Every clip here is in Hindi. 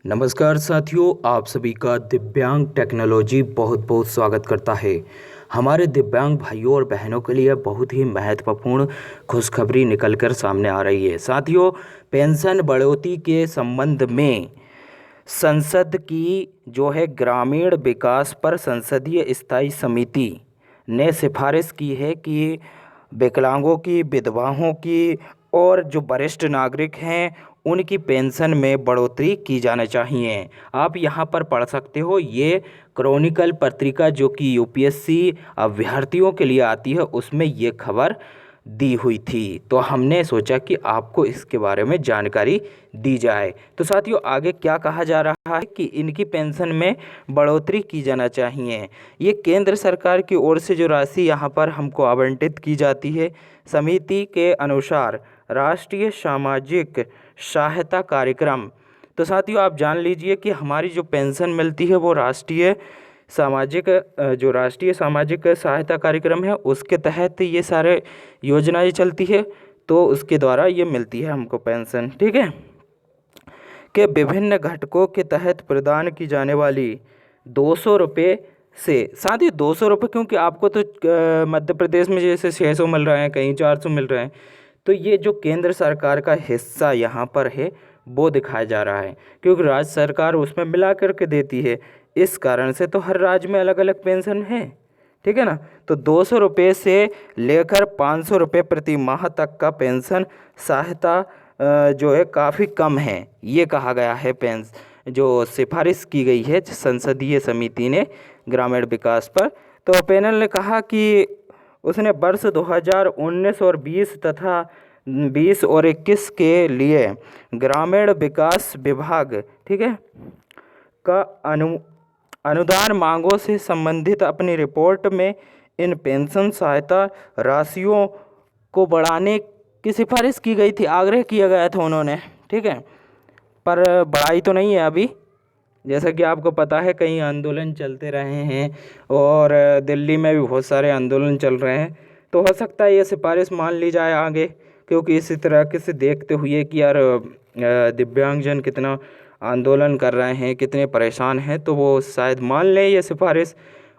नमस्कार साथियों, आप सभी का दिव्यांग टेक्नोलॉजी बहुत बहुत स्वागत करता है। हमारे दिव्यांग भाइयों और बहनों के लिए बहुत ही महत्वपूर्ण खुशखबरी निकलकर सामने आ रही है। साथियों, पेंशन बढ़ोतरी के संबंध में संसद की जो है ग्रामीण विकास पर संसदीय स्थायी समिति ने सिफारिश की है कि विकलांगों की, विधवाओं की और जो वरिष्ठ नागरिक हैं उनकी पेंशन में बढ़ोतरी की जाना चाहिए। आप यहाँ पर पढ़ सकते हो, ये क्रॉनिकल पत्रिका जो कि यूपीएससी अभ्यर्थियों के लिए आती है उसमें ये खबर दी हुई थी। तो हमने सोचा कि आपको इसके बारे में जानकारी दी जाए। तो साथियों, आगे क्या कहा जा रहा है कि इनकी पेंशन में बढ़ोतरी की जाना चाहिए। ये केंद्र सरकार की ओर से जो राशि यहाँ पर हमको आवंटित की जाती है, समिति के अनुसार राष्ट्रीय सामाजिक सहायता कार्यक्रम। तो साथियों, आप जान लीजिए कि हमारी जो पेंशन मिलती है वो राष्ट्रीय सामाजिक सहायता कार्यक्रम है, उसके तहत ये सारे योजनाएं चलती है। तो उसके द्वारा ये मिलती है हमको पेंशन, ठीक है। के विभिन्न घटकों के तहत प्रदान की जाने वाली 200 रुपये से, साथ ही 200 रुपये, क्योंकि आपको तो मध्य प्रदेश में जैसे 600 मिल रहे हैं, कहीं 400 मिल रहे हैं, तो ये जो केंद्र सरकार का हिस्सा यहाँ पर है वो दिखाया जा रहा है, क्योंकि राज्य सरकार उसमें मिला करके देती है। इस कारण से तो हर राज्य में अलग अलग पेंशन है, ठीक है ना। तो 200 रुपये से लेकर 500 रुपये प्रति माह तक का पेंशन सहायता जो है काफ़ी कम है, ये कहा गया है। जो सिफारिश की गई है संसदीय समिति ने ग्रामीण विकास पर। तो पैनल ने कहा कि उसने वर्ष 2019 और 20 तथा 20 और 21 के लिए ग्रामीण विकास विभाग, ठीक है, का अनुदान मांगों से संबंधित अपनी रिपोर्ट में इन पेंशन सहायता राशियों को बढ़ाने की सिफारिश की गई थी, आग्रह किया गया था उन्होंने, ठीक है। पर बढ़ाई तो नहीं है अभी, जैसा कि आपको पता है कई आंदोलन चलते रहे हैं और दिल्ली में भी बहुत सारे आंदोलन चल रहे हैं। तो हो सकता है ये सिफारिश मान ली जाए आगे, क्योंकि इसी तरह से देखते हुए कि यार दिव्यांगजन कितना आंदोलन कर रहे हैं, कितने परेशान हैं, तो वो शायद मान लें ये सिफारिश।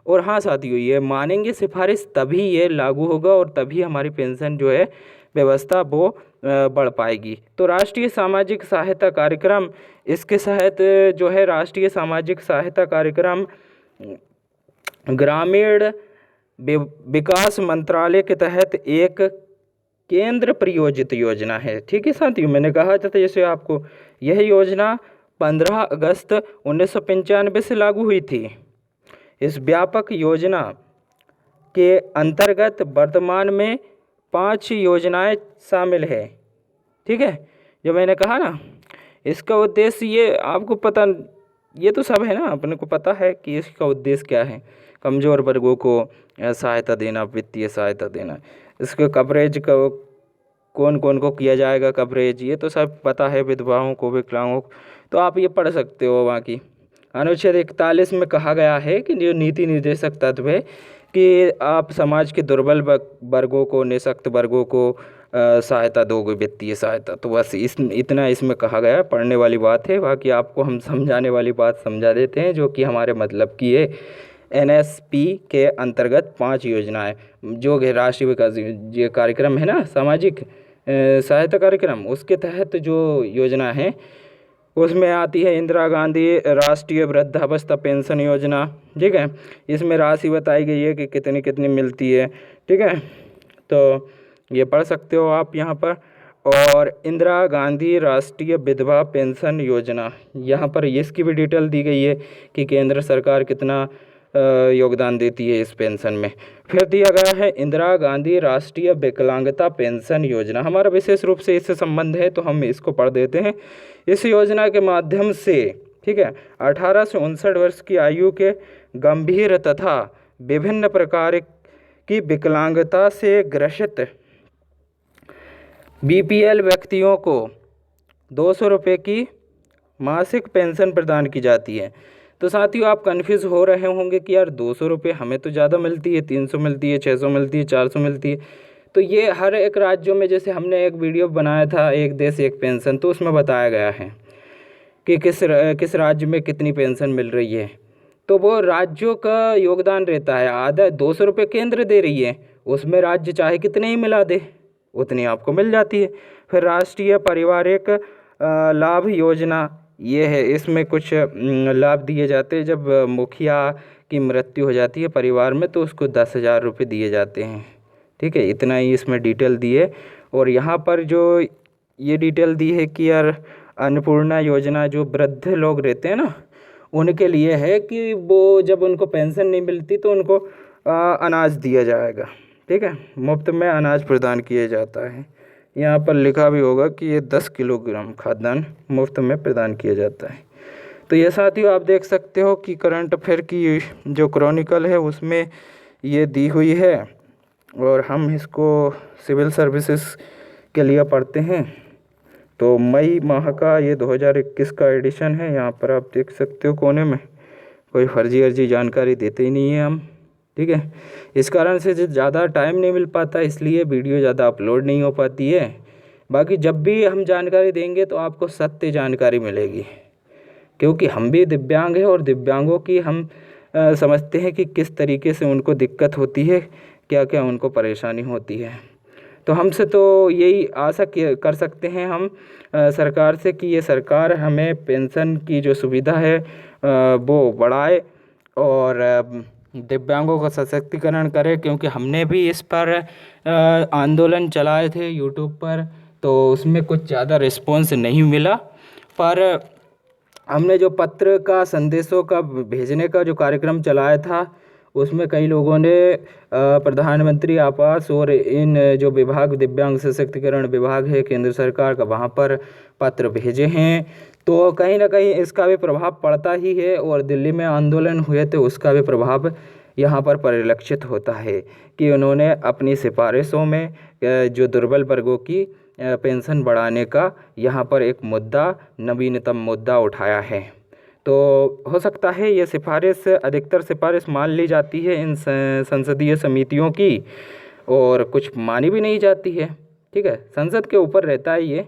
और हाँ साथियों, ये मानेंगे सिफारिश तभी ये लागू होगा और तभी हमारी पेंशन जो है व्यवस्था वो बढ़ पाएगी। तो राष्ट्रीय सामाजिक सहायता कार्यक्रम, इसके तहत जो है राष्ट्रीय सामाजिक सहायता कार्यक्रम ग्रामीण विकास मंत्रालय के तहत एक केंद्र प्रायोजित योजना है, ठीक है साथियों। मैंने कहा था जैसे आपको, यह योजना 15 अगस्त 1995 से लागू हुई थी। इस व्यापक योजना के अंतर्गत वर्तमान में 5 योजनाएं शामिल है, ठीक है। जो मैंने कहा ना, इसका उद्देश्य ये आपको पता, ये तो सब है ना, अपने को पता है कि इसका उद्देश्य क्या है। कमज़ोर वर्गों को सहायता देना, वित्तीय सहायता देना। इसके कवरेज का कौन कौन को किया जाएगा कवरेज, ये तो सब पता है, विधवाओं को, विकलांगों को। तो आप ये पढ़ सकते हो। बाकी अनुच्छेद 41 में कहा गया है कि जो नीति निर्देशक तत्व है कि आप समाज के दुर्बल वर्गों को, निःशक्त वर्गों को सहायता दोगे, वित्तीय सहायता। तो बस इतना इसमें कहा गया है, पढ़ने वाली बात है। बाकी आपको हम समझाने वाली बात समझा देते हैं, जो कि हमारे मतलब की है। एनएसपी के अंतर्गत 5 योजनाएं, जो कि राष्ट्रीय विकास ये कार्यक्रम है ना, सामाजिक सहायता कार्यक्रम, उसके तहत जो योजना है उसमें आती है इंदिरा गांधी राष्ट्रीय वृद्धावस्था पेंशन योजना, ठीक है। इसमें राशि बताई गई है कि कितनी कितनी मिलती है, ठीक है। तो ये पढ़ सकते हो आप यहाँ पर। और इंदिरा गांधी राष्ट्रीय विधवा पेंशन योजना, यहाँ पर इसकी भी डिटेल दी गई है कि केंद्र सरकार कितना योगदान देती है इस पेंशन में। फिर दिया गया है इंदिरा गांधी राष्ट्रीय विकलांगता पेंशन योजना, हमारा विशेष रूप से इससे संबंध है तो हम इसको पढ़ देते हैं। इस योजना के माध्यम से, ठीक है, 18 से 59 वर्ष की आयु के गंभीर तथा विभिन्न प्रकार की विकलांगता से ग्रसित बीपीएल व्यक्तियों को 200 रुपये की मासिक पेंशन प्रदान की जाती है। तो साथियों, आप कन्फ्यूज़ हो रहे होंगे कि यार 200 रुपये हमें तो ज़्यादा मिलती है, 300 मिलती है, 600 मिलती है, 400 मिलती है। तो ये हर एक राज्यों में, जैसे हमने एक वीडियो बनाया था एक देश एक पेंशन, तो उसमें बताया गया है कि किस राज्य में कितनी पेंशन मिल रही है, तो वो राज्यों का योगदान रहता है। आधा 200 रुपये केंद्र दे रही है, उसमें राज्य चाहे कितने ही मिला दे उतनी आपको मिल जाती है। फिर राष्ट्रीय पारिवारिक लाभ योजना ये है, इसमें कुछ लाभ दिए जाते हैं। जब मुखिया की मृत्यु हो जाती है परिवार में तो उसको 10,000 रुपये दिए जाते हैं। ठीक है, इतना ही इसमें डिटेल दी है। और यहाँ पर जो ये डिटेल दी है कि यार अन्नपूर्णा योजना जो वृद्ध लोग रहते हैं ना उनके लिए है कि वो जब उनको पेंशन नहीं मिलती तो उनको अनाज दिया जाएगा। ठीक है, मुफ्त में अनाज प्रदान किया जाता है। यहाँ पर लिखा भी होगा कि ये 10 किलोग्राम खाद्यान्न मुफ्त में प्रदान किया जाता है। तो ये साथियों आप देख सकते हो कि करंट अफेयर की जो क्रॉनिकल है उसमें ये दी हुई है और हम इसको सिविल सर्विसेज के लिए पढ़ते हैं। तो मई माह का ये 2021 का एडिशन है। यहाँ पर आप देख सकते हो कोने में कोई फर्जी जानकारी देते ही नहीं है हम। ठीक है, इस कारण से ज़्यादा टाइम नहीं मिल पाता, इसलिए वीडियो ज़्यादा अपलोड नहीं हो पाती है। बाकी जब भी हम जानकारी देंगे तो आपको सत्य जानकारी मिलेगी, क्योंकि हम भी दिव्यांग हैं और दिव्यांगों की हम समझते हैं कि किस तरीके से उनको दिक्कत होती है, क्या क्या उनको परेशानी होती है। तो हमसे तो यही आशा कर सकते हैं हम सरकार से कि ये सरकार हमें पेंशन की जो सुविधा है वो बढ़ाए और दिव्यांगों का सशक्तिकरण करे। क्योंकि हमने भी इस पर आंदोलन चलाए थे यूट्यूब पर, तो उसमें कुछ ज़्यादा रिस्पॉन्स नहीं मिला, पर हमने जो पत्र का संदेशों का भेजने का जो कार्यक्रम चलाया था उसमें कई लोगों ने प्रधानमंत्री आवास और इन जो विभाग दिव्यांग सशक्तिकरण विभाग है केंद्र सरकार का वहाँ पर पत्र भेजे हैं। तो कहीं ना कहीं इसका भी प्रभाव पड़ता ही है और दिल्ली में आंदोलन हुए तो उसका भी प्रभाव यहाँ पर परिलक्षित होता है कि उन्होंने अपनी सिफारिशों में जो दुर्बल वर्गों की पेंशन बढ़ाने का यहाँ पर एक मुद्दा, नवीनतम मुद्दा उठाया है। तो हो सकता है ये सिफारिश, अधिकतर सिफारिश मान ली जाती है इन संसदीय समितियों की और कुछ मानी भी नहीं जाती है। ठीक है, संसद के ऊपर रहता है ये।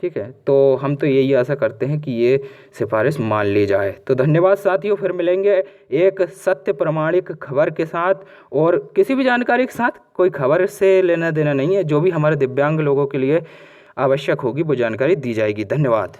ठीक है, तो हम तो यही आशा करते हैं कि ये सिफारिश मान ली जाए। तो धन्यवाद साथियों, फिर मिलेंगे एक सत्य प्रमाणिक खबर के साथ और किसी भी जानकारी के साथ। कोई खबर से लेना देना नहीं है, जो भी हमारे दिव्यांग लोगों के लिए आवश्यक होगी वो जानकारी दी जाएगी। धन्यवाद।